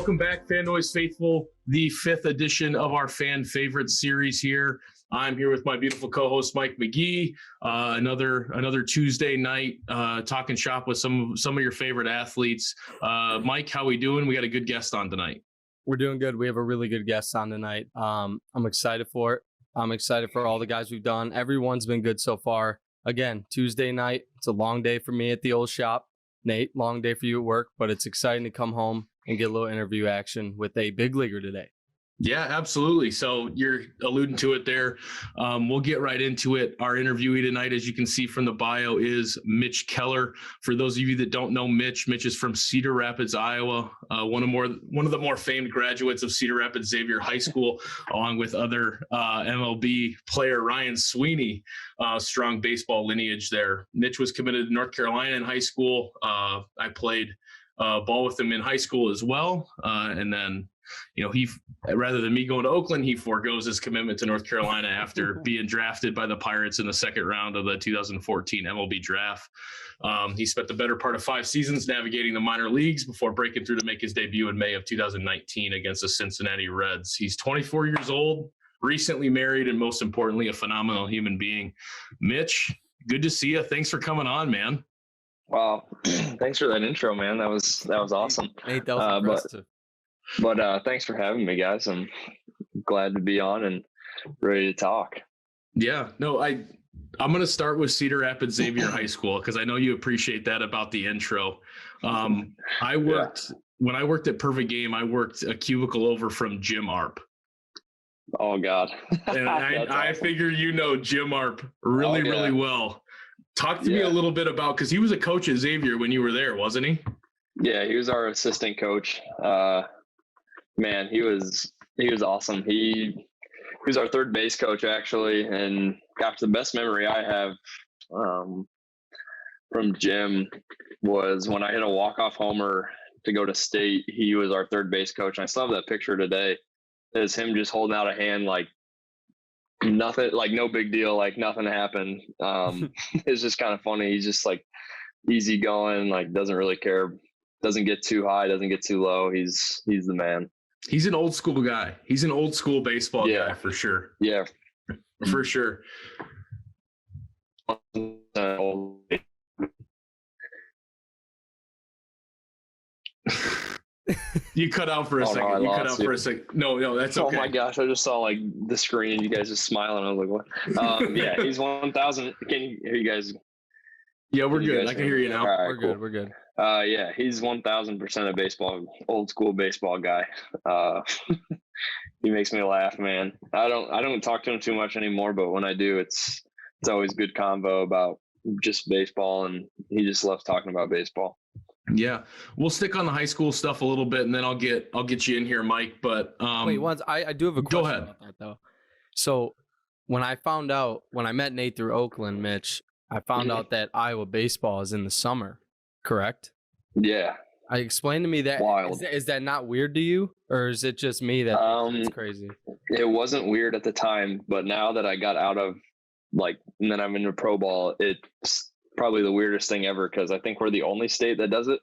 Welcome back, FanNoise faithful, the 5th edition of our fan favorite series here. I'm here with my beautiful co-host, Mike McGee. Another Tuesday night talking shop with some of your favorite athletes. Mike, how we doing? We got a good guest on tonight. We're doing good. We have a really good guest on tonight. I'm excited for it. I'm excited for all the guys we've done. Everyone's been good so far. Again, Tuesday night. It's a long day for me at the old shop. Nate, long day for you at work, but it's exciting to come home and get a little interview action with a big leaguer today. Yeah, absolutely. So you're alluding to it there. We'll get right into it. Our interviewee tonight, as you can see from the bio, is Mitch Keller. For those of you that don't know Mitch is from Cedar Rapids, Iowa, one of the more famed graduates of Cedar Rapids Xavier High School, along with other MLB player Ryan Sweeney, strong baseball lineage there. Mitch was committed to North Carolina in high school. I played ball with him in high school as well. And then, he, rather than me going to Oakland, he forgoes his commitment to North Carolina after being drafted by the Pirates in the second round of the 2014 MLB draft. He spent the better part of 5 seasons navigating the minor leagues before breaking through to make his debut in May of 2019 against the Cincinnati Reds. He's 24 years old, recently married, and most importantly, a phenomenal human being. Mitch, good to see you. Thanks for coming on, man. Wow. Thanks for that intro, man. That was awesome. Nate, that was impressive. But thanks for having me, guys. I'm glad to be on and ready to talk. Yeah, no, I'm going to start with Cedar Rapids Xavier High School because I know you appreciate that about the intro. When I worked at Perfect Game, I worked a cubicle over from Jim Arp. Oh, God. And I figure Jim Arp really well. Talk to me a little bit about, because he was a coach at Xavier when you were there, wasn't he? Yeah, he was our assistant coach. Man, he was awesome. He was our third base coach, actually. And gosh, the best memory I have from Jim was when I hit a walk-off homer to go to state. He was our third base coach. And I still have that picture today. It's him just holding out a hand like nothing, like no big deal, like nothing happened. It's just kind of funny. He's just like easy going, like doesn't really care, doesn't get too high, doesn't get too low. He's the man. He's an old school guy. He's an old school baseball guy for sure. Yeah, for sure. You cut out for a second. You cut out for a second. No, that's okay. Oh my gosh, I just saw like the screen. You guys just smiling. I was like, what? Yeah, he's 1,000. Can you hear you guys? Yeah, we're good. I can hear you now. Right, we're good. We're good. Yeah, he's 1,000% a baseball, old school baseball guy. He makes me laugh, man. I don't talk to him too much anymore, but when I do, it's always good convo about just baseball, and he just loves talking about baseball. Yeah, we'll stick on the high school stuff a little bit, and then I'll get you in here, Mike. But wait, I do have a question. Go ahead. About that, though. So when I met Nate through Oakland, Mitch, I found out that Iowa baseball is in the summer, correct? Yeah. Explain to me that. Wild. Is that not weird to you, or is it just me that it's crazy? It wasn't weird at the time, but now that I got out of and then I'm into pro ball, it's probably the weirdest thing ever because I think we're the only state that does it.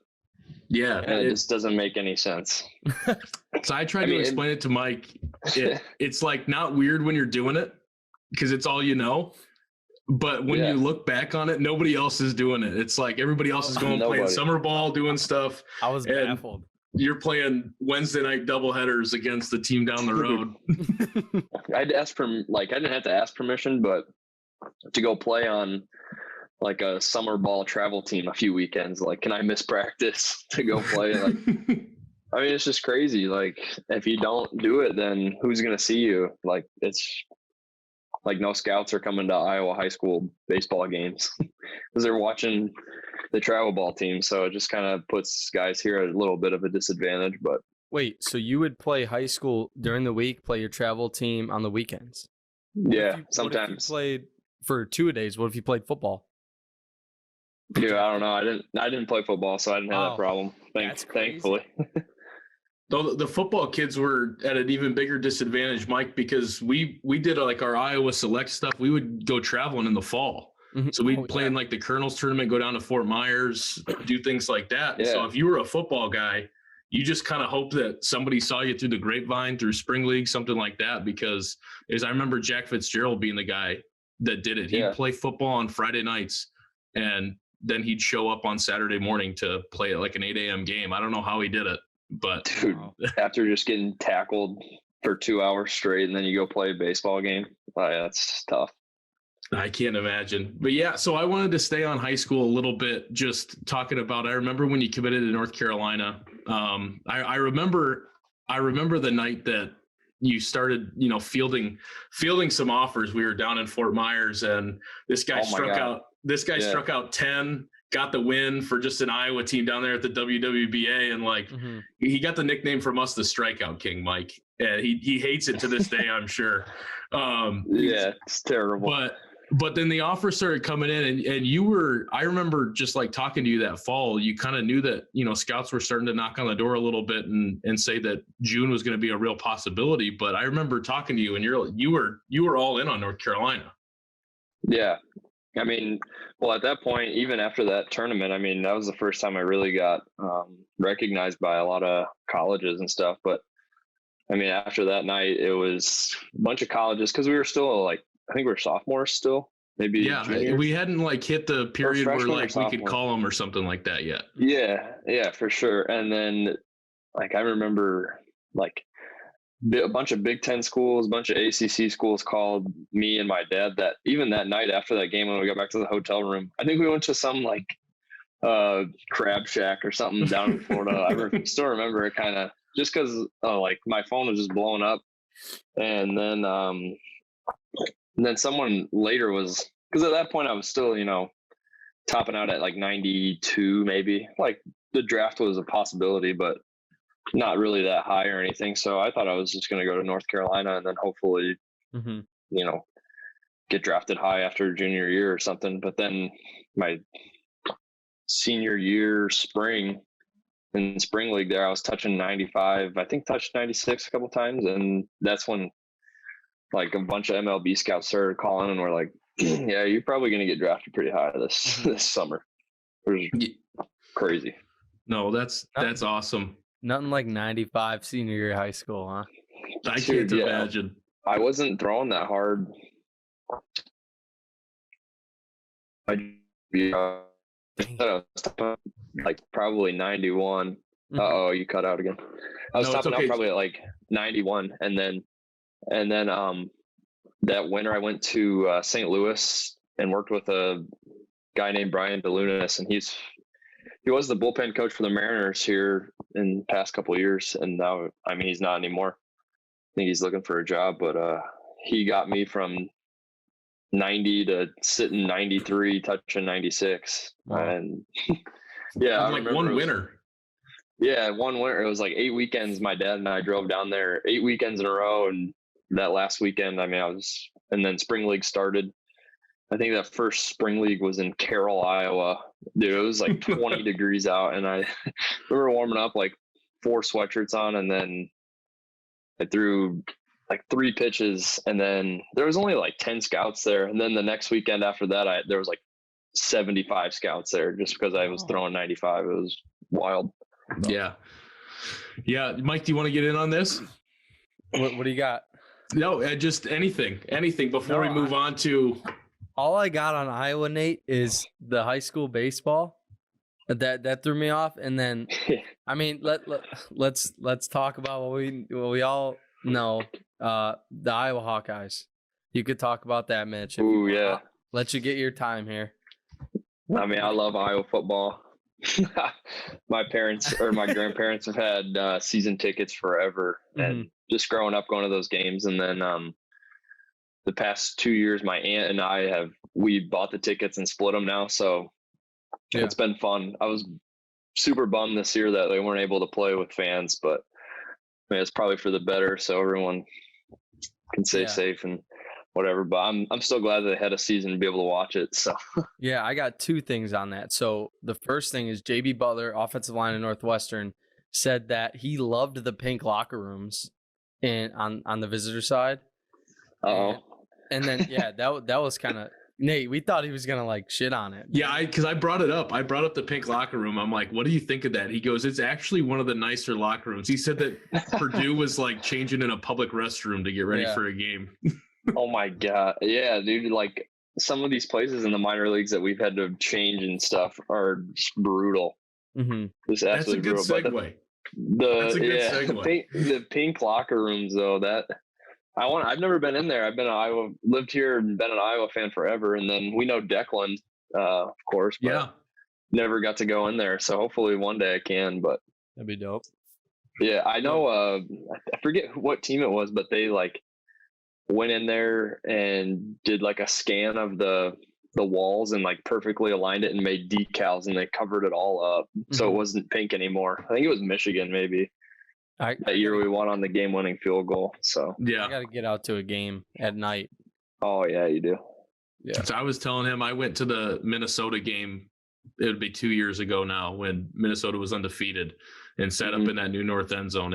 Yeah. And it just doesn't make any sense. So I tried to explain it to Mike. It's like not weird when you're doing it because it's all you know. But when you look back on it, nobody else is doing it. It's like everybody else is going playing summer ball, doing stuff. I was baffled. You're playing Wednesday night doubleheaders against the team down the road. I didn't have to ask permission, but to go play on like a summer ball travel team a few weekends, like, can I miss practice to go play? Like, I mean, it's just crazy. Like, if you don't do it, then who's going to see you? Like, it's like no scouts are coming to Iowa high school baseball games because they're watching the travel ball team. So it just kind of puts guys here at a little bit of a disadvantage. But wait, so you would play high school during the week, play your travel team on the weekends? Yeah, sometimes. What if you played for 2 days? What if you played football? Dude, I don't know. I didn't play football, so I didn't have that problem. Thankfully. Though the football kids were at an even bigger disadvantage, Mike, because we did like our Iowa Select stuff. We would go traveling in the fall. Mm-hmm. So we'd play in like the Colonel's tournament, go down to Fort Myers, do things like that. Yeah. So if you were a football guy, you just kind of hope that somebody saw you through the grapevine, through spring league, something like that. Because as I remember Jack Fitzgerald being the guy that did it. He'd play football on Friday nights, and then he'd show up on Saturday morning to play at like an 8 a.m. game. I don't know how he did it, but dude, after just getting tackled for 2 hours straight and then you go play a baseball game, that's tough. I can't imagine. But yeah, so I wanted to stay on high school a little bit, just talking about, I remember when you committed to North Carolina. I remember the night that you started, fielding some offers. We were down in Fort Myers, and this guy struck out 10, got the win for just an Iowa team down there at the WWBA. And he got the nickname from us, the Strikeout King, Mike. And he hates it to this day, I'm sure. It's terrible. But then the offers started coming in, and I remember just like talking to you that fall, you kind of knew that, scouts were starting to knock on the door a little bit and say that June was going to be a real possibility. But I remember talking to you, and you were all in on North Carolina. Yeah. I mean, well, at that point, even after that tournament, I mean, that was the first time I really got recognized by a lot of colleges and stuff. But I mean, after that night, it was a bunch of colleges, because we were still I think we're sophomores still, maybe. Yeah, juniors. we hadn't hit the period where we could call them or something like that yet. Yeah, for sure. And then I remember a bunch of Big Ten schools, a bunch of ACC schools called me and my dad that even that night after that game when we got back to the hotel room. I think we went to some crab shack or something down in Florida. I still remember it kind of just because my phone was just blowing up, and then someone later was, because at that point I was still topping out at 92 maybe. The draft was a possibility, but not really that high or anything. So I thought I was just going to go to North Carolina and then hopefully get drafted high after junior year or something. But then my senior year in spring league there, I was touching 95, I think touched 96 a couple times. And that's when a bunch of MLB scouts started calling and were like, yeah, you're probably going to get drafted pretty high this summer. It was crazy. No, that's awesome. Nothing like 95 senior year of high school, huh? I can't imagine. I wasn't throwing that hard. I was probably 91. Uh-oh, you cut out again. I was topping out probably at 91, and then that winter I went to St. Louis and worked with a guy named Brian DeLunas, and he was the bullpen coach for the Mariners here in the past couple of years, and now he's not anymore. I think he's looking for a job, but he got me from 90 to sitting 93, touching 96. Wow. And yeah, one winter. Yeah, one winter. It was 8 weekends. My dad and I drove down there 8 weekends in a row, and that last weekend, and then spring league started. I think that first spring league was in Carroll, Iowa. Dude, it was 20 degrees out, and we were warming up 4 sweatshirts on, and then I threw 3 pitches, and then there was only 10 scouts there. And then the next weekend after that, there was 75 scouts there just because I was throwing 95. It was wild. Yeah. Mike, do you want to get in on this? What do you got? No, just anything before we move on to. All I got on Iowa, Nate, is the high school baseball. That threw me off, and then let's talk about what we all know. The Iowa Hawkeyes. You could talk about that, Mitch. Ooh, yeah. I'll let you get your time here. I love Iowa football. My parents or my grandparents have had season tickets forever, and just growing up going to those games. And then the past 2 years, my aunt and I we bought the tickets and split them now. So it's been fun. I was super bummed this year that they weren't able to play with fans, but it's probably for the better, so everyone can stay safe and whatever. But I'm still glad that they had a season to be able to watch it. So yeah, I got 2 things on that. So the first thing is JB Butler, offensive line at Northwestern, said that he loved the pink locker rooms on the visitor side. Oh. And then that was kind of Nate, we thought he was gonna like shit on it. Yeah, because I brought it up. I brought up the pink locker room. I'm like, what do you think of that? He goes, it's actually one of the nicer locker rooms. He said that Purdue was like changing in a public restroom to get ready for a game. Oh my God. Yeah, dude. Like some of these places in the minor leagues that we've had to change and stuff are just brutal. Mm-hmm. Just That's a absolutely good brutal. segue. That's a good segue. The pink locker rooms though, I've never been in there. I've been in Iowa, lived here and been an Iowa fan forever. And then we know Declan, of course, but never got to go in there. So hopefully one day I can, but That'd be dope. yeah, I know, I forget what team it was, but they like went in there and did like a scan of the walls and like perfectly aligned it and made decals and they covered it all up. So it wasn't pink anymore. I think it was Michigan maybe. That year we won on the game-winning field goal. So I got to get out to a game at night. Oh yeah, you do. Yeah. So I was telling him I went to the Minnesota game. It would be 2 years ago now when Minnesota was undefeated and sat up in that new north end zone.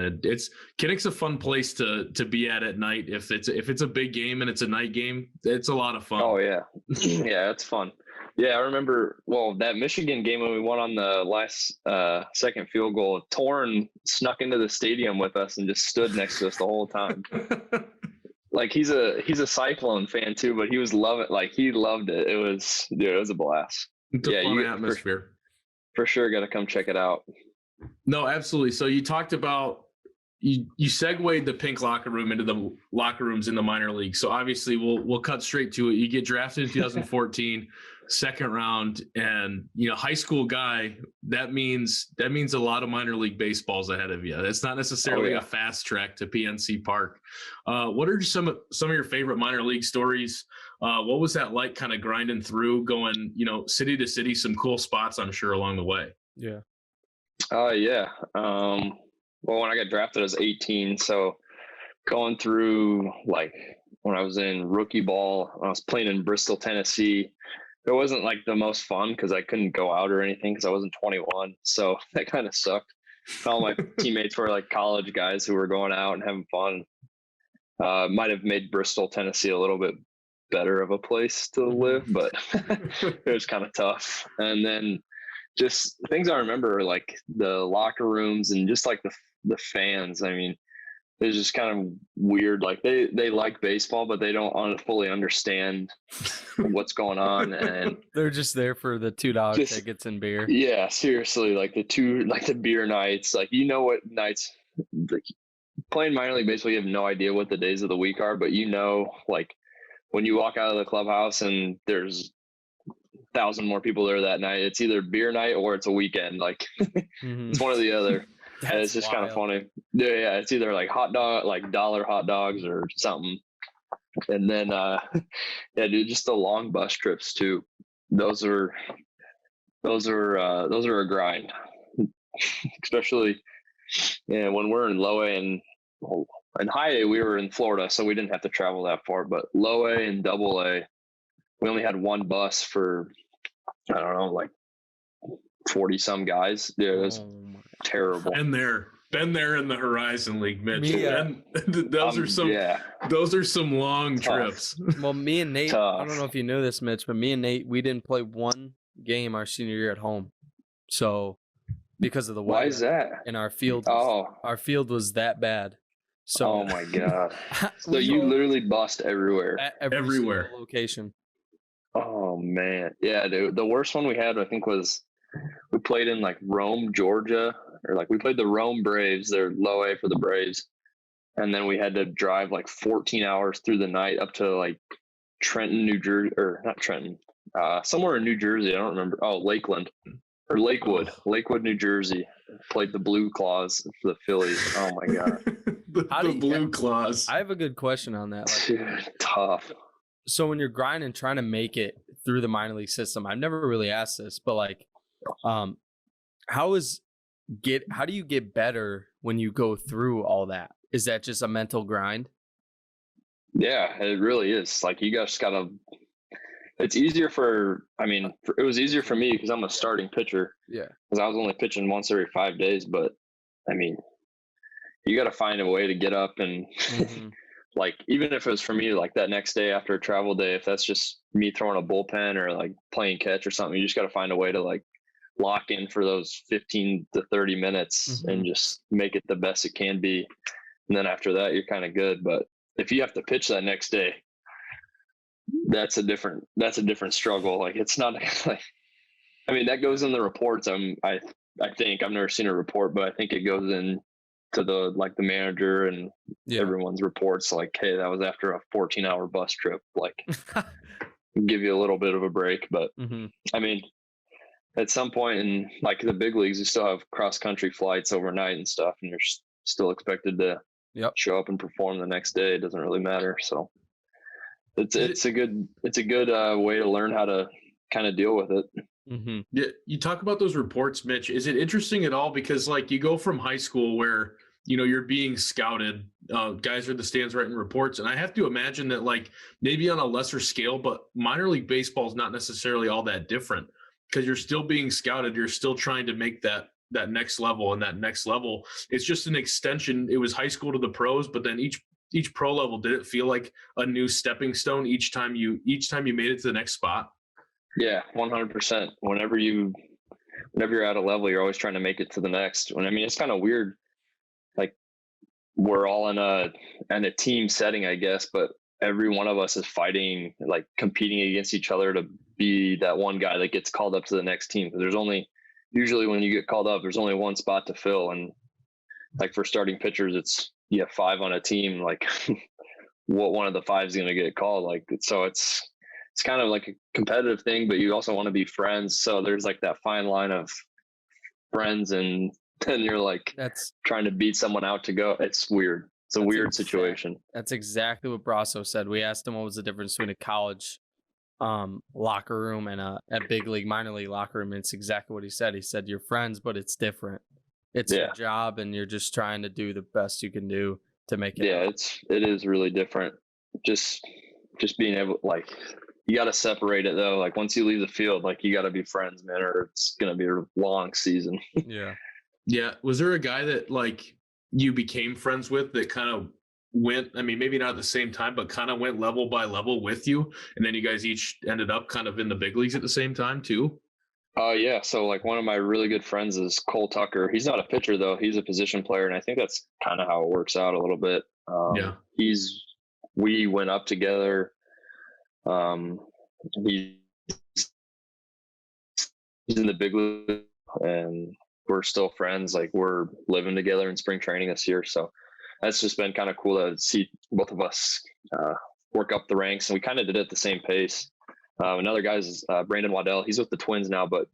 Kinnick's a fun place to be at night. If it's a big game and it's a night game, it's a lot of fun. Oh yeah, yeah, it's fun. Yeah, I remember. Well, that Michigan game when we won on the last second field goal, Torn snuck into the stadium with us and just stood next to us the whole time. Like he's a Cyclone fan too, but he was he loved it. It was a blast. It's a fun atmosphere. For sure, got to come check it out. No, absolutely. So you talked about you segued the pink locker room into the locker rooms in the minor league. So obviously we'll cut straight to it. You get drafted in 2014, second round, and high school guy. That means a lot of minor league baseballs ahead of you. It's not necessarily a fast track to PNC Park. What are some of your favorite minor league stories? What was that like, kind of grinding through, going city to city? Some cool spots, I'm sure, along the way. Yeah. Yeah. Well, when I got drafted, I was 18. So going through like when I was in rookie ball, I was playing in Bristol, Tennessee. It wasn't like the most fun because I couldn't go out or anything because I wasn't 21. So that kind of sucked. All my teammates were like college guys who were going out and having fun. Might have made Bristol, Tennessee a little bit better of a place to live, but it was kind of tough. And then just things I remember, like the locker rooms and just like the fans. I mean, it's just kind of weird. Like they like baseball, but they don't fully understand what's going on, and they're just there for the $2 tickets and beer. Yeah, seriously, like the beer nights. Like what nights? Like, playing minor league baseball, you have no idea what the days of the week are, but like when you walk out of the clubhouse and there's 1,000 more people there that night, it's either beer night or it's a weekend. Like it's one or the other. And it's just kind of funny. Yeah, it's either like dollar hot dogs or something. And then just the long bus trips too. Those are a grind. Especially when we're in low A and high A, we were in Florida, so we didn't have to travel that far. But low A and double A, we only had one bus for, I don't know, like 40 some guys. Yeah, it was terrible. Been there in the Horizon League, Mitch. Yeah. Those are some long trips. Well, me and Nate, Tough. I don't know if you knew this, Mitch, but me and Nate, we didn't play one game our senior year at home. So because of the weather. Why is that? And our field was that bad. So oh my God. So you literally bust everywhere. Everywhere. Location. Oh man. Yeah, dude. The worst one we had, I think, was we played in like Rome, Georgia, or like we played the Rome Braves. They're low A for the Braves. And then we had to drive like 14 hours through the night up to like Trenton, New Jersey, or not Trenton, somewhere in New Jersey. I don't remember. Oh, Lakewood, New Jersey. Played the Blue Claws for the Phillies. Oh my God. the Blue Claws. I have a good question on that. Dude, tough. So when you're grinding, trying to make it through the minor league system, I've never really asked this, but like, how do you get better when you go through all that? Is that just a mental grind? Yeah, it really is. Like you just gotta. It's easier it was easier for me because I'm a starting pitcher. Yeah. Because I was only pitching once every 5 days, but I mean, you got to find a way to get up and like, even if it was for me, like that next day after a travel day, if that's just me throwing a bullpen or like playing catch or something, you just got to find a way to like lock in for those 15 to 30 minutes and just make it the best it can be. And then after that, you're kind of good. But if you have to pitch that next day, that's a different struggle. Like, it's not like, I mean, that goes in the reports. I think I've never seen a report, but I think it goes in to the manager and everyone's reports. Like, hey, that was after a 14-hour bus trip. Like, give you a little bit of a break. But I mean, at some point in like the big leagues, you still have cross country flights overnight and stuff, and you're still expected to show up and perform the next day. It doesn't really matter. So it's a good way to learn how to kind of deal with it. Yeah, you talk about those reports, Mitch. Is it interesting at all? Because like you go from high school where, you know, you're being scouted, guys are in the stands writing reports. And I have to imagine that like maybe on a lesser scale, but minor league baseball is not necessarily all that different because you're still being scouted. You're still trying to make that next level, and that next level, it's just an extension. It was high school to the pros, but then each pro level, did it feel like a new stepping stone each time you made it to the next spot? Yeah, 100%. Whenever you're at a level, you're always trying to make it to the next one. I mean, it's kind of weird. Like, we're all in a team setting, I guess, but every one of us is fighting, like competing against each other to be that one guy that gets called up to the next team. There's usually when you get called up, there's only one spot to fill. And like for starting pitchers, you have 5 on a team. Like, what one of the 5 is going to get called? Like, so it's kind of like a competitive thing, but you also want to be friends. So there's like that fine line of friends, and then you're like trying to beat someone out to go. It's weird. It's a weird situation. That's exactly what Brasso said. We asked him what was the difference between a college locker room and a big league, minor league locker room. And it's exactly what he said. He said, you're friends, but it's different. It's your job, and you're just trying to do the best you can do to make it. Yeah, it is really different. Just being able, like, you got to separate it though. Like, once you leave the field, like, you got to be friends, man, or it's going to be a long season. Yeah. Was there a guy that like you became friends with that kind of went, I mean, maybe not at the same time, but kind of went level by level with you, and then you guys each ended up kind of in the big leagues at the same time too? Yeah. So like one of my really good friends is Cole Tucker. He's not a pitcher though. He's a position player. And I think that's kind of how it works out a little bit. We went up together. He's in the big league, and we're still friends. Like, we're living together in spring training this year. So that's just been kind of cool to see both of us work up the ranks. And we kind of did it at the same pace. Another guy is Brandon Waddell. He's with the Twins now, but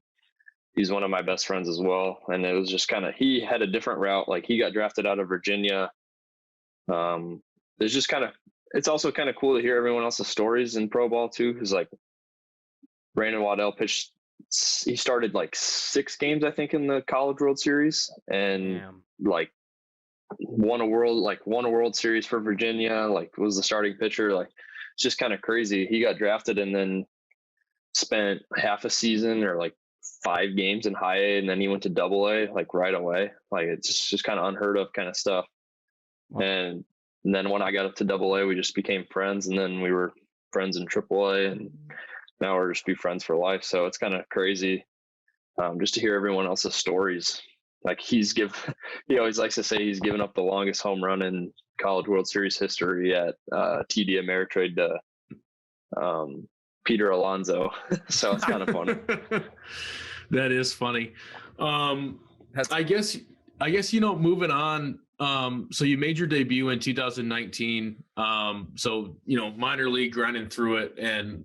he's one of my best friends as well. And it was just he had a different route. Like, he got drafted out of Virginia. It's also kind of cool to hear everyone else's stories in pro ball too. Cause like Brandon Waddell he started like 6 games, I think, in the College World Series, and like won a World Series for Virginia, like was the starting pitcher. Like, it's just kind of crazy. He got drafted and then spent half a season or like 5 games in high A, and then he went to double A like right away. Like, it's just kind of unheard of kind of stuff. Wow. And then when I got up to double A, we just became friends, and then we were friends in triple A, and now we're just be friends for life. So it's kind of crazy just to hear everyone else's stories. Like, he always likes to say he's given up the longest home run in College World Series history at TD Ameritrade to Peter Alonso. So it's kind of funny. That is funny. I guess, you know, moving on. So you made your debut in 2019. So, you know, minor league, grinding through it, and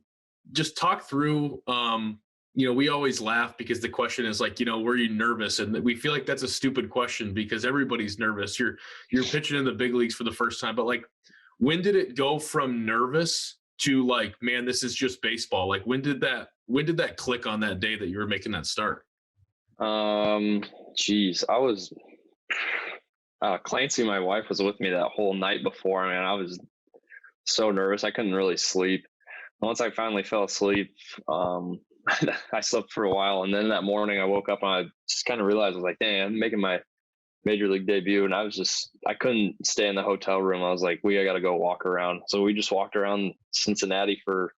just talk through, you know, we always laugh because the question is like, you know, were you nervous? And we feel like that's a stupid question because everybody's nervous. You're pitching in the big leagues for the first time, but like, when did it go from nervous to like, man, this is just baseball? Like, when did that click on that day that you were making that start? Geez, I was, Clancy, my wife, was with me that whole night before. Man, I was so nervous. I couldn't really sleep. Once I finally fell asleep, I slept for a while. And then that morning I woke up and I just kind of realized, I was like, dang, I'm making my major league debut, and I couldn't stay in the hotel room. I was like, I got to go walk around. So we just walked around Cincinnati for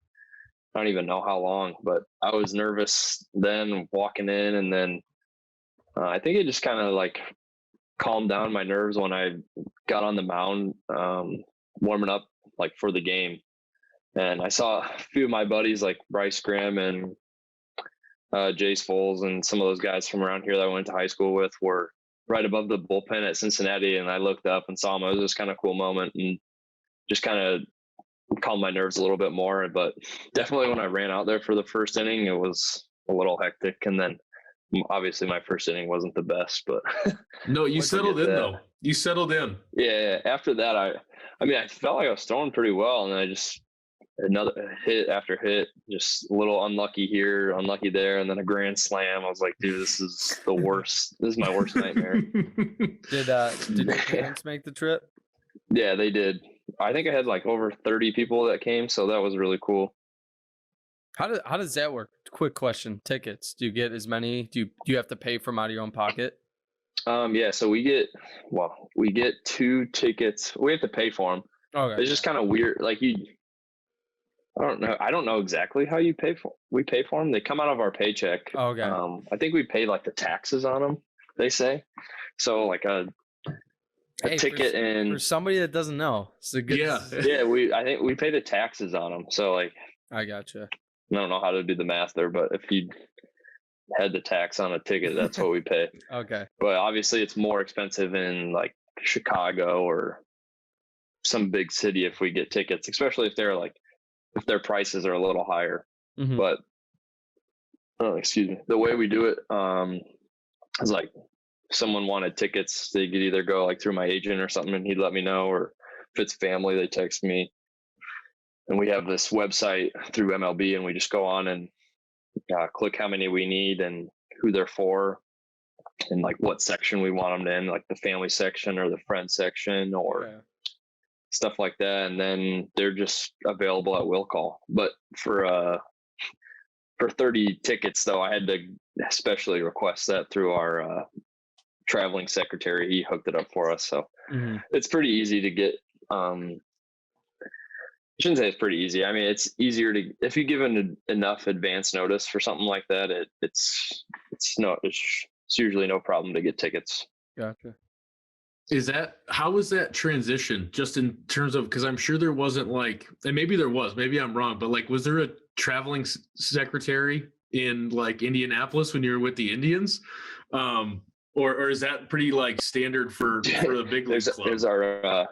I don't even know how long, but I was nervous then walking in, and then I think it just kind of like calmed down my nerves when I got on the mound, warming up like for the game. And I saw a few of my buddies like Bryce Grimm and Jace Foles and some of those guys from around here that I went to high school with were right above the bullpen at Cincinnati. And I looked up and saw them. It was just kind of cool moment and just kind of calmed my nerves a little bit more. But definitely when I ran out there for the first inning, it was a little hectic. And then obviously my first inning wasn't the best, but no, you settled in though. You settled in. Yeah. After that, I felt like I was throwing pretty well, and then I just another hit after hit, just a little unlucky here, unlucky there, and then a grand slam. I was like, dude, this is the worst. This is my worst nightmare. Did your parents make the trip? Yeah, they did. I think I had like over 30 people that came, so that was really cool. How does that work? Quick question. Tickets. Do you get as many? Do you have to pay for them out of your own pocket? Yeah, so we get 2 tickets. We have to pay for them. Okay. It's just kind of weird. Like I don't know exactly how we pay for them. They come out of our paycheck. Okay. I think we pay like the taxes on them, they say. So like a ticket for somebody that doesn't know. It's a good. Yeah. I think we pay the taxes on them. So like, I gotcha. I don't know how to do the math there, but if you had the tax on a ticket, that's what we pay. Okay. But obviously it's more expensive in like Chicago or some big city if we get tickets, especially if if their prices are a little higher. Mm-hmm. But excuse me, the way we do it is like if someone wanted tickets, they could either go like through my agent or something and he'd let me know, or if it's family, they text me. And we have this website through MLB, and we just go on and click how many we need and who they're for and like what section we want them in, like the family section or the friend section or stuff like that. And then they're just available at will call. But for 30 tickets though, I had to especially request that through our traveling secretary. He hooked it up for us. So it's pretty easy to get. I shouldn't say it's pretty easy. I mean, it's easier if you give enough advance notice for something like that. It's usually no problem to get tickets. Gotcha. How was that transition? Just in terms of, because I'm sure there wasn't like, and maybe there was, maybe I'm wrong, but like, was there a traveling secretary in like Indianapolis when you were with the Indians, or is that pretty like standard for the big leagues club? There's our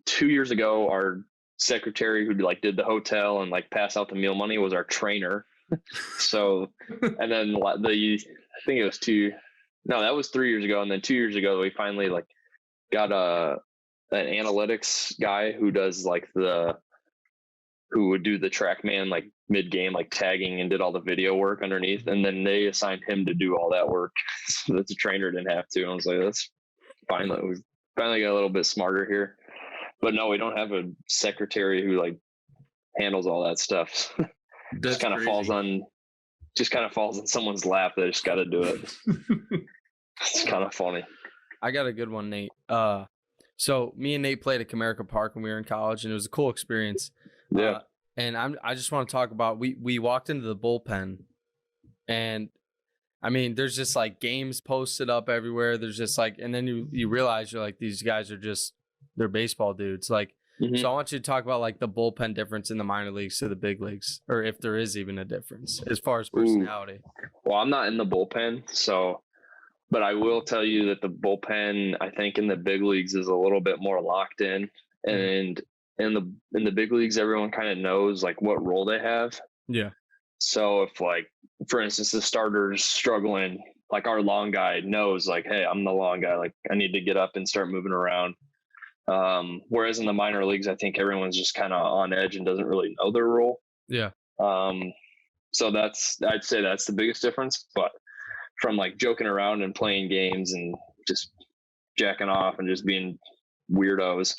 2 years ago, our secretary who like did the hotel and like pass out the meal money was our trainer. So, and then I think it was that was 3 years ago. And then 2 years ago, we finally like got an analytics guy who does like who would do the TrackMan like mid game, like tagging, and did all the video work underneath. And then they assigned him to do all that work. So that the trainer didn't have to. And I was like, that's fine. We finally got a little bit smarter here. But no, we don't have a secretary who like handles all that stuff. Just kind of falls on someone's lap. They just got to do it. It's kind of funny. I got a good one, Nate. So me and Nate played at Comerica Park when we were in college, and it was a cool experience. Yeah. And I just want to talk about, we walked into the bullpen, and I mean, there's just like games posted up everywhere. There's just like, and then you realize you're like, these guys are just, they're baseball dudes. Like, so I want you to talk about like the bullpen difference in the minor leagues to the big leagues, or if there is even a difference as far as personality. Well, I'm not in the bullpen, but I will tell you that the bullpen, I think in the big leagues is a little bit more locked in, and in the big leagues, everyone kind of knows like what role they have. Yeah. So if like, for instance, the starter's struggling, like our long guy knows like, hey, I'm the long guy. Like I need to get up and start moving around. Whereas in the minor leagues, I think everyone's just kind of on edge and doesn't really know their role. Yeah. So I'd say that's the biggest difference. But from like joking around and playing games and just jacking off and just being weirdos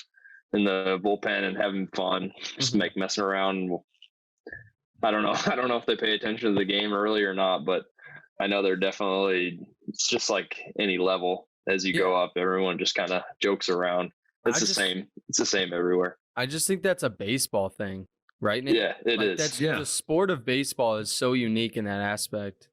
in the bullpen and having fun, just messing around. I don't know if they pay attention to the game early or not, but I know they're definitely, it's just like any level. as you go up, everyone just kind of jokes around. It's the same. It's the same everywhere. I just think that's a baseball thing, right, Nick? Yeah, it is. That's, the sport of baseball is so unique in that aspect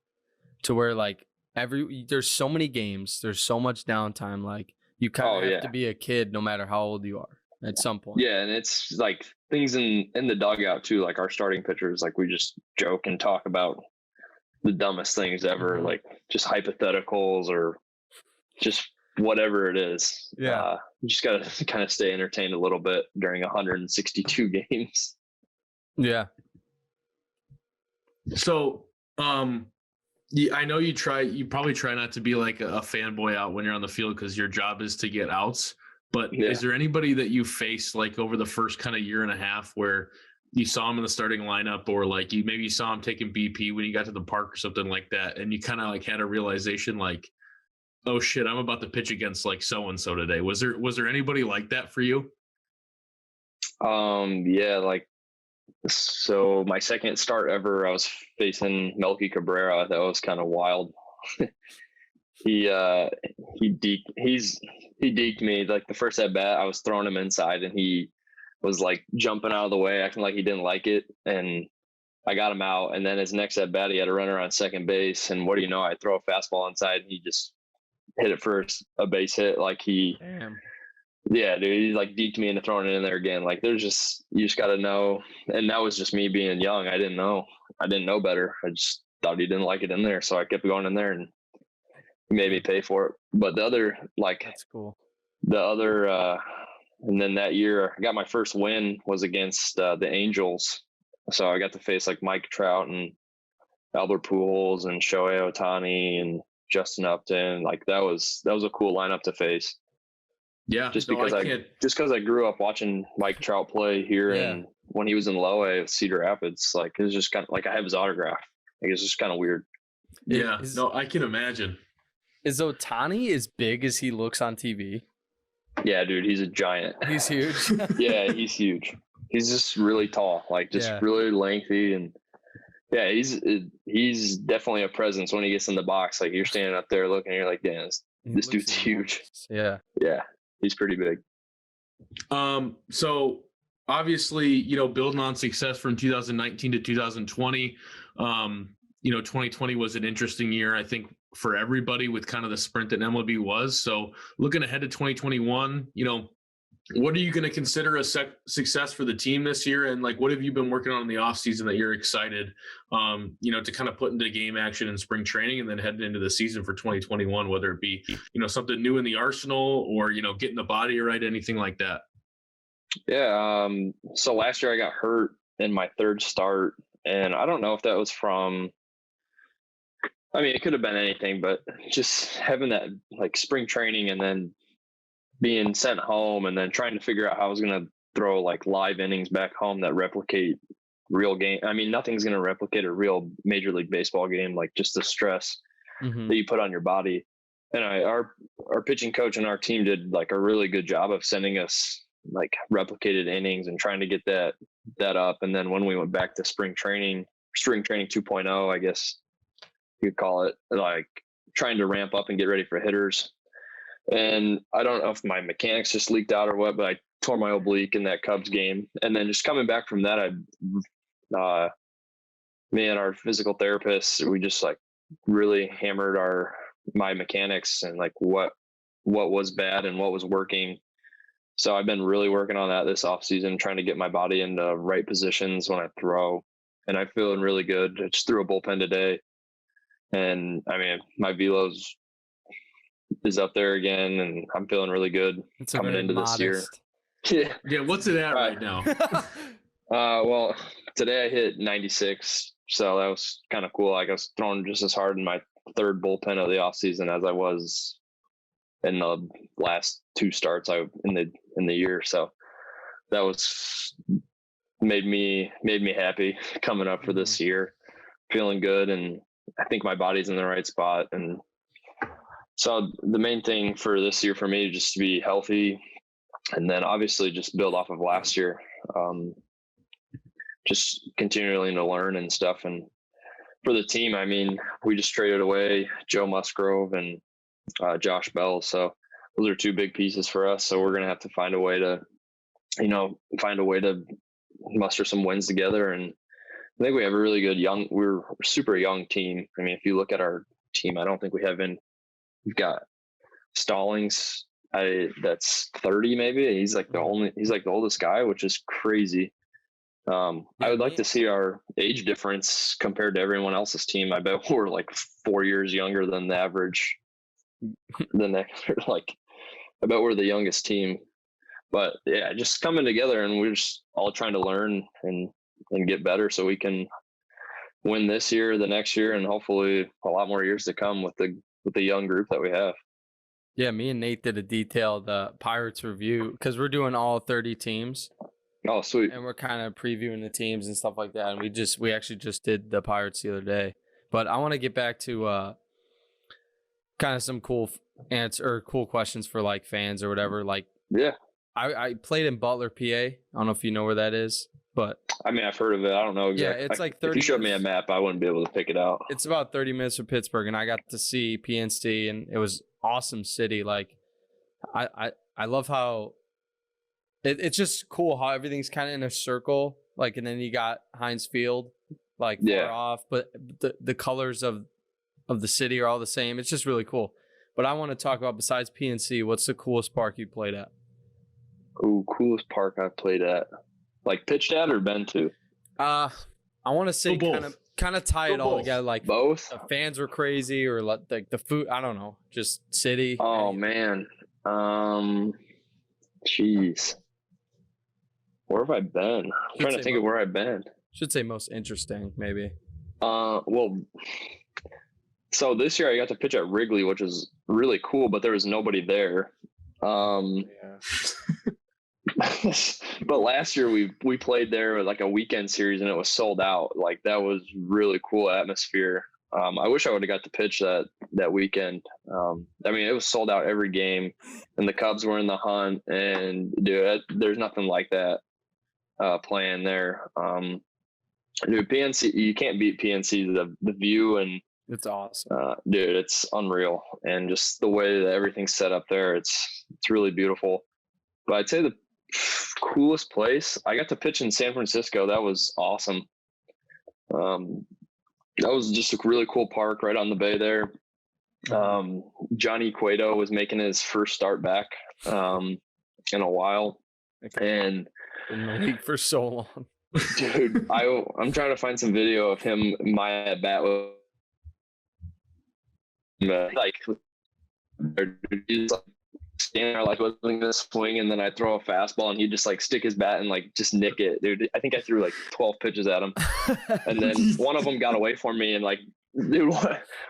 to where like there's so many games, there's so much downtime. Like you kind of have to be a kid no matter how old you are at some point. Yeah, and it's like things in the dugout too. Like our starting pitchers, like we just joke and talk about the dumbest things ever, like just hypotheticals or just whatever it is. Yeah. You just got to kind of stay entertained a little bit during 162 games. Yeah. So, I know you probably try not to be like a fanboy out when you're on the field because your job is to get outs. But is there anybody that you faced like over the first kind of year and a half where you saw him in the starting lineup, or like you saw him taking BP when you got to the park or something like that, and you kind of like had a realization like, oh shit, I'm about to pitch against like so and so today? Was there anybody like that for you? Yeah, like so my second start ever, I was facing Melky Cabrera. That was kind of wild. He deked me. Like the first at bat, I was throwing him inside and he was like jumping out of the way, acting like he didn't like it. And I got him out. And then his next at bat, he had a runner on second base. And what do you know? I throw a fastball inside and he just hit it for a base hit. Like Damn. Yeah, dude, he like deked me into throwing it in there again. Like you just got to know. And that was just me being young. I didn't know better. I just thought he didn't like it in there. So I kept going in there and he made me pay for it. But the other, like, that's cool. And then that year I got my first win was against the Angels. So I got to face like Mike Trout and Albert Pujols and Shohei Ohtani and Justin Upton. Like that was a cool lineup to face. Yeah. Just because I grew up watching Mike Trout play here and when he was in low A with Cedar Rapids, like it was just kind of like I have his autograph. Like it's just kind of weird. Yeah. No, I can imagine. Is Ohtani as big as he looks on TV? Yeah, dude, he's a giant. He's huge. Yeah, he's huge. He's just really tall, like just really lengthy, and yeah, he's definitely a presence when he gets in the box. Like you're standing up there looking, and you're like, damn, this dude's huge. Yeah, he's pretty big. So obviously, building on success from 2019 to 2020, 2020 was an interesting year, I think, for everybody with kind of the sprint that MLB was. So looking ahead to 2021, what are you going to consider a success for the team this year? And like, what have you been working on in the off season that you're excited, to kind of put into game action in spring training and then heading into the season for 2021, whether it be, something new in the arsenal or, getting the body right, anything like that? Yeah. So last year I got hurt in my third start, and I don't know if that was from, it could have been anything, but just having that like spring training and then being sent home and then trying to figure out how I was going to throw like live innings back home that replicate real game. Nothing's going to replicate a real Major League Baseball game, like just the stress that you put on your body. And our pitching coach and our team did like a really good job of sending us like replicated innings and trying to get that up. And then when we went back to spring training 2.0, I guess you'd call it, like trying to ramp up and get ready for hitters. And I don't know if my mechanics just leaked out or what, but I tore my oblique in that Cubs game. And then just coming back from that, me and our physical therapist, we just like really hammered my mechanics and like what was bad and what was working. So I've been really working on that this off season, trying to get my body in the right positions when I throw. And I'm feeling really good. I just threw a bullpen today. And my velos is up there again, and I'm feeling really good coming into this year. Yeah. What's it at right now? Well, today I hit 96, so that was kind of cool. Like I was throwing just as hard in my third bullpen of the off season as I was in the last two starts in the year. So that was made me happy coming up for this year, feeling good, and I think my body's in the right spot. And so the main thing for this year for me is just to be healthy, and then obviously just build off of last year, just continually to learn and stuff. And for the team, we just traded away Joe Musgrove, and Josh Bell. So those are two big pieces for us. So we're going to have to find a way to muster some wins together. And I think we have a really good we're a super young team. I mean, if you look at our team, I don't think we've got Stallings. That's 30 maybe. He's like the oldest guy, which is crazy. I would like to see our age difference compared to everyone else's team. I bet we're like 4 years younger than the average. I bet we're the youngest team. But yeah, just coming together, and we're just all trying to learn and get better so we can win this year, the next year, and hopefully a lot more years to come with the young group that we have. Yeah, me and Nate did a detailed Pirates review because we're doing all 30 teams. Oh, sweet. And we're kind of previewing the teams and stuff like that. And we actually just did the Pirates the other day. But I want to get back to kind of some cool questions for like fans or whatever. Like, yeah, I played in Butler, PA. I don't know if you know where that is, but I mean, I've heard of it. I don't know exactly. Yeah, it's like 30. If you showed me a map, I wouldn't be able to pick it out. It's about 30 minutes from Pittsburgh, and I got to see PNC, and it was awesome city. Like, I love how it's just cool how everything's kind of in a circle. Like, and then you got Heinz Field, like far off, but the colors of the city are all the same. It's just really cool. But I want to talk about, besides PNC, what's the coolest park you played at? Ooh, coolest park I've played at. Like pitched at or been to? I want to say kind of tie it all together. Like both. The fans were crazy, or like the food. I don't know, just city. Oh man, jeez, where have I been? I'm trying to think of where I've been. Should say most interesting, maybe. Well, so this year I got to pitch at Wrigley, which was really cool, but there was nobody there. But last year we played there with like a weekend series, and it was sold out. Like, that was really cool atmosphere. I wish I would have got to pitch that weekend. I mean, it was sold out every game, and the Cubs were in the hunt, and dude, there's nothing like that playing there. Dude, PNC, you can't beat PNC. The view, and it's awesome. Dude, it's unreal, and just the way that everything's set up there, it's really beautiful. But I'd say the coolest place, I got to pitch in San Francisco. That was awesome. That was just a really cool park right on the bay there. Johnny Cueto was making his first start back in a while, and in the league for so long. Dude, I'm trying to find some video of him my at bat with like he's like standing there like wasn't gonna swing, and then I throw a fastball and he'd just like stick his bat and like just nick it. Dude, I think I threw like 12 pitches at him, and then one of them got away from me, and like, dude,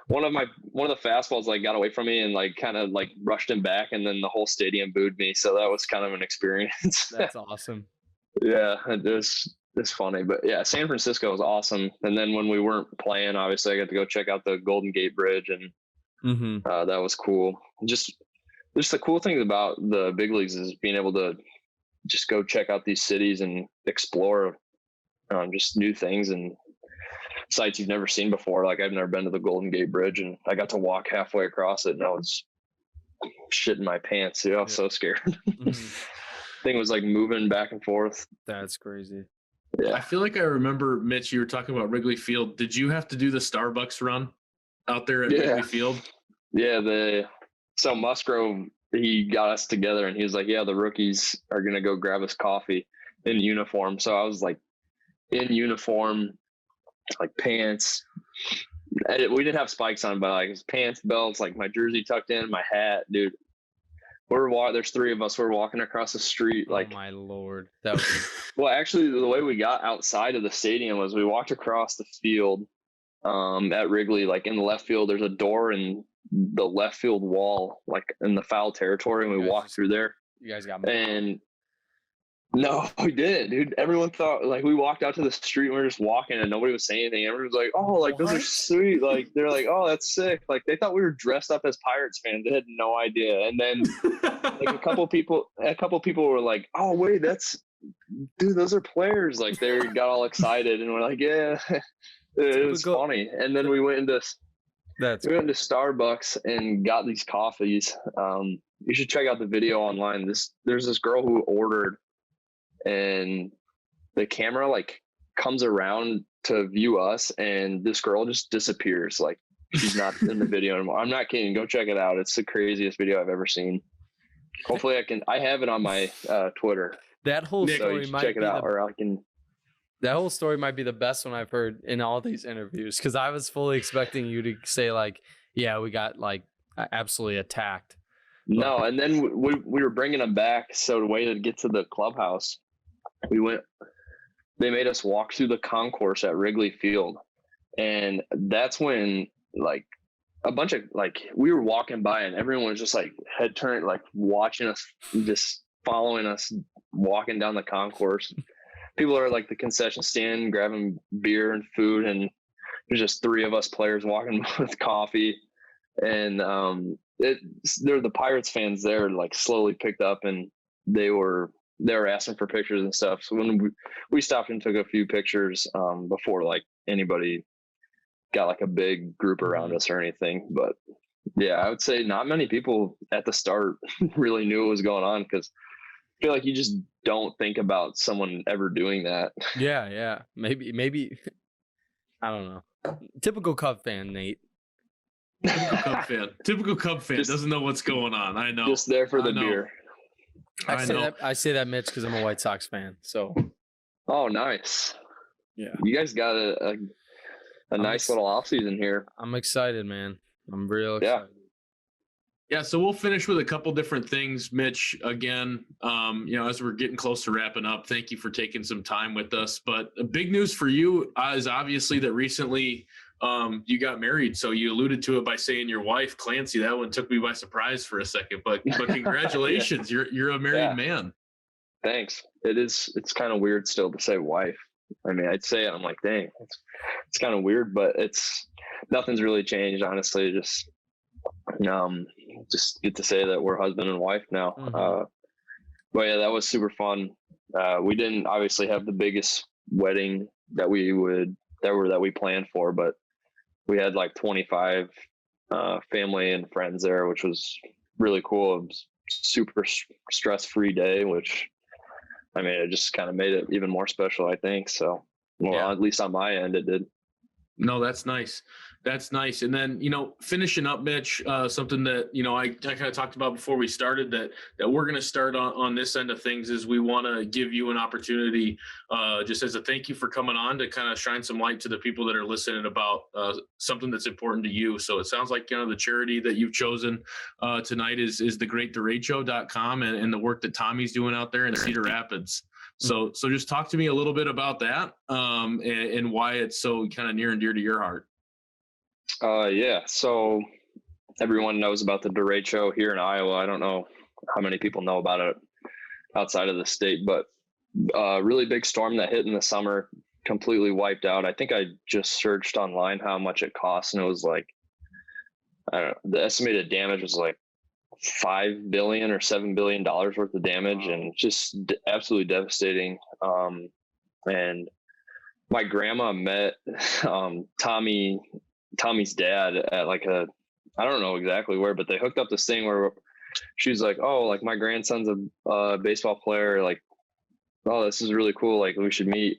one of the fastballs like got away from me and like kind of like rushed him back, and then the whole stadium booed me. So that was kind of an experience. That's awesome. Yeah, it's funny, but yeah, San Francisco was awesome. And then when we weren't playing, obviously I got to go check out the Golden Gate Bridge, and that was cool. Just the cool things about the big leagues is being able to just go check out these cities and explore just new things and sites you've never seen before. Like, I've never been to the Golden Gate Bridge, and I got to walk halfway across it, and I was shitting my pants. Dude, I was so scared. Thing was like moving back and forth. That's crazy. Yeah. I feel like I remember, Mitch, you were talking about Wrigley Field. Did you have to do the Starbucks run out there at Wrigley Field? Yeah, so Musgrove, he got us together, and he was like, yeah, the rookies are going to go grab us coffee in uniform. So I was like in uniform, like pants. We didn't have spikes on, but like his pants, belts, like my jersey tucked in, my hat, dude. There's three of us. We're walking across the street. Like, oh my Lord. That was well, actually, the way we got outside of the stadium was we walked across the field at Wrigley. Like, in the left field, there's a door in the left field wall, like in the foul territory, and we walked through there. You guys got me. And no, we didn't, dude. Everyone thought, like, we walked out to the street and we were just walking, and nobody was saying anything. Everyone was like, oh, like, those are sweet. Like, they're like, oh, that's sick. Like, they thought we were dressed up as Pirates fans. They had no idea. And then like a couple people were like, oh, wait, dude, those are players. Like, they got all excited, and we're like, yeah, it was funny. And then we went into We went to Starbucks and got these coffees. You should check out the video online. There's this girl who ordered, and the camera like comes around to view us, and this girl just disappears. Like she's not in the video anymore. I'm not kidding. Go check it out. It's the craziest video I've ever seen. Hopefully I have it on my Twitter. That whole So story you should might check be it out, or I can. That whole story might be the best one I've heard in all these interviews, because I was fully expecting you to say like, yeah, we got like absolutely attacked. No, and then we were bringing them back. So the way to get to the clubhouse, they made us walk through the concourse at Wrigley Field. And that's when like a bunch of like, we were walking by and everyone was just like head turned, like watching us, just following us, walking down the concourse. People are like the concession stand grabbing beer and food, and there's just 3 of us players walking with coffee. And they're the Pirates fans there, like slowly picked up, and they were asking for pictures and stuff. So when we stopped and took a few pictures before like anybody got like a big group around us or anything. But yeah, I would say not many people at the start really knew what was going on, because I feel like you just don't think about someone ever doing that. Yeah. Maybe I don't know. Typical Cub fan, Nate. Typical Cub fan Just- doesn't know what's going on. I know. Just there for the I know. beer. I say that, Mitch, because I'm a White Sox fan. So Oh, nice. yeah, You guys got a nice little off season here. I'm excited, man. I'm real Yeah. excited. Yeah, so we'll finish with a couple different things, Mitch. Again, as we're getting close to wrapping up, thank you for taking some time with us. But big news for you is obviously that recently you got married. So you alluded to it by saying your wife, Clancy. That one took me by surprise for a second. But congratulations, you're a married man. Thanks. It's kind of weird still to say wife. I mean, I'd say it, I'm like, dang, it's kind of weird, but nothing's really changed, honestly. Just get to say that we're husband and wife now. Mhm. But yeah, that was super fun. We didn't obviously have the biggest wedding that we planned for, but we had like 25 family and friends there, which was really cool. It was super stress-free day, which I mean, it just kind of made it even more special, I think. So, well, at least on my end, it did. No, that's nice. That's nice. And then, finishing up, Mitch, something that, I kind of talked about before we started that we're going to start on this end of things is we want to give you an opportunity just as a thank you for coming on to kind of shine some light to the people that are listening about something that's important to you. So it sounds like, the charity that you've chosen tonight is thegreatderecho.com and the work that Tommy's doing out there in Cedar Rapids. So just talk to me a little bit about that and why it's so kind of near and dear to your heart. Yeah. So everyone knows about the derecho here in Iowa. I don't know how many people know about it outside of the state, but really big storm that hit in the summer, completely wiped out. I think I just searched online how much it cost, and it was like, I don't know, the estimated damage was like $5 billion or $7 billion worth of damage, and just absolutely devastating. And my grandma met Tommy's dad at like I don't know exactly where, but they hooked up this thing where she's like, oh, like my grandson's a baseball player. Like, oh, this is really cool. Like we should meet.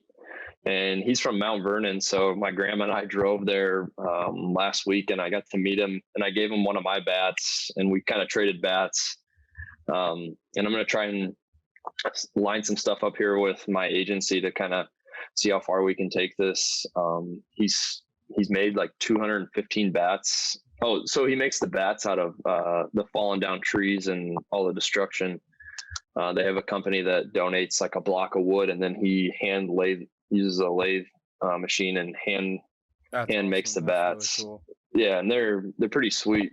And he's from Mount Vernon. So my grandma and I drove there last week, and I got to meet him, and I gave him one of my bats, and we kind of traded bats. And I'm going to try and line some stuff up here with my agency to kind of see how far we can take this. He's made like 215 bats. Oh, so he makes the bats out of the fallen down trees and all the destruction. They have a company that donates like a block of wood, and then he uses a lathe machine and hand makes the bats. Really cool. Yeah, and they're pretty sweet.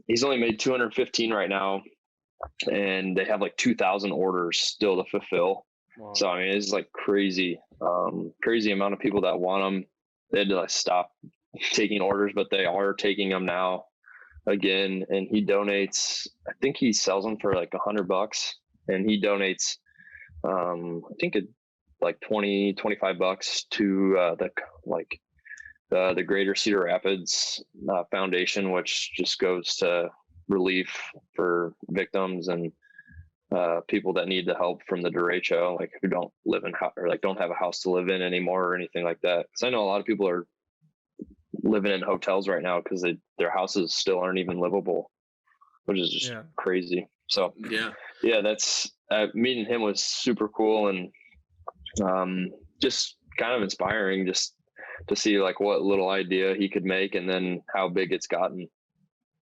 He's only made 215 right now, and they have like 2,000 orders still to fulfill. Wow. So I mean, it's like crazy amount of people that want them. They had to like stop taking orders, but they are taking them now again. And he donates, I think he sells them for like $100, and he donates, I think like $20-25 to the Greater Cedar Rapids Foundation, which just goes to relief for victims and people that need the help from the derecho, like who don't live in or like don't have a house to live in anymore or anything like that. Because I know a lot of people are living in hotels right now because their houses still aren't even livable, which is just crazy. So that's meeting him was super cool and just kind of inspiring, just to see like what little idea he could make and then how big it's gotten.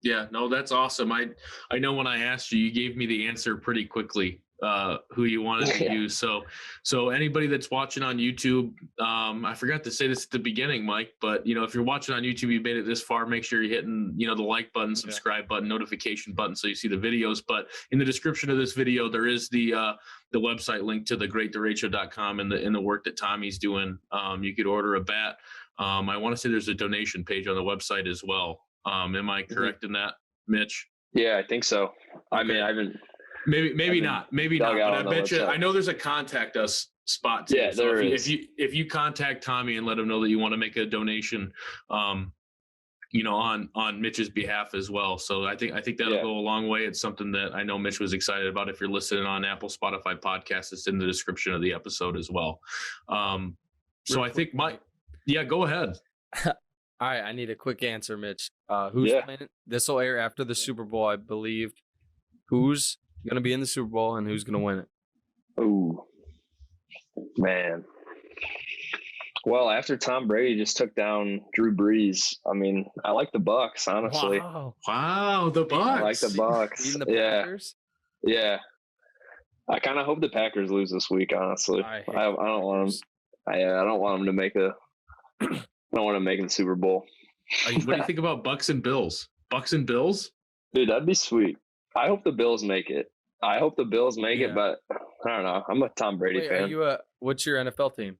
Yeah, no, that's awesome. I know when I asked you, you gave me the answer pretty quickly, who you wanted to use. So anybody that's watching on YouTube, I forgot to say this at the beginning, Mike, but if you're watching on YouTube, you made it this far, make sure you're hitting, the like button, subscribe button, notification button, so you see the videos. But in the description of this video, there is the website link to thegreatderecho.com and the work that Tommy's doing. You could order a bat. I want to say there's a donation page on the website as well. Am I correct in that, Mitch? Yeah, I think so. Okay. I mean, I haven't. Maybe not. But I bet you. I know there's a contact us spot too. Yeah, so there is. If you contact Tommy and let him know that you want to make a donation, on Mitch's behalf as well. So I think that'll go a long way. It's something that I know Mitch was excited about. If you're listening on Apple, Spotify podcasts, it's in the description of the episode as well. So I think go ahead. All right, I need a quick answer, Mitch. Who's playing? This will air after the Super Bowl, I believe. Who's going to be in the Super Bowl and who's going to win it? Oh, man. Well, after Tom Brady just took down Drew Brees, I mean, I like the Bucs, honestly. Wow, the Bucs. I like the Bucs. Even the Packers? Yeah. I kind of hope the Packers lose this week, honestly. I don't want them. I don't want them to make I don't want to make the Super Bowl. What do you think about Bucs and Bills? Bucs and Bills? Dude, that'd be sweet. I hope the Bills make it. It, but I don't know. I'm a Tom Brady fan. What's your NFL team?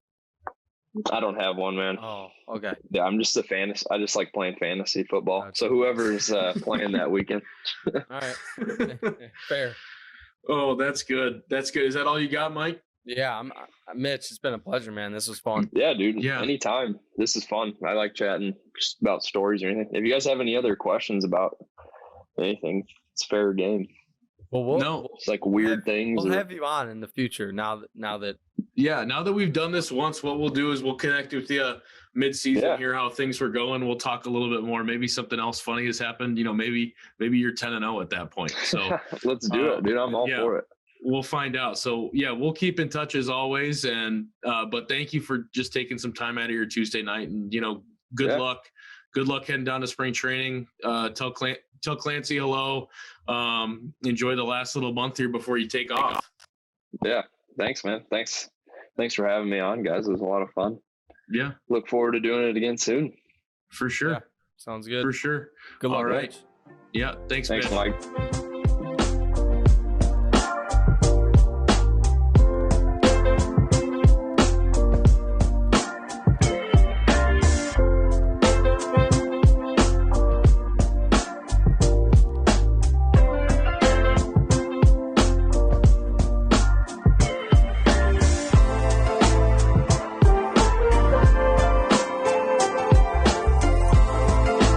I don't have one, man. Oh, okay. Yeah, I'm just a fantasy. I just like playing fantasy football. Okay. So whoever's playing that weekend. All right. Fair. Oh, that's good. That's good. Is that all you got, Mike? Yeah, Mitch, it's been a pleasure, man. This was fun. Yeah, dude. Yeah. Anytime. This is fun. I like chatting just about stories or anything. If you guys have any other questions about anything, it's fair game. Well, it's like weird things. We'll have you on in the future now that we've done this once. What we'll do is we'll connect with you mid-season, hear how things were going. We'll talk a little bit more. Maybe something else funny has happened. Maybe you're 10-0 at that point. So let's do it, dude. I'm all for it. We'll find out. So we'll keep in touch as always. And, but thank you for just taking some time out of your Tuesday night and, good luck heading down to spring training. Tell Clancy hello. Enjoy the last little month here before you take off. Yeah. Thanks, man. Thanks for having me on, guys. It was a lot of fun. Yeah. Look forward to doing it again soon. For sure. Yeah. Sounds good. For sure. Good luck. All right. Yeah. Thanks, Mike.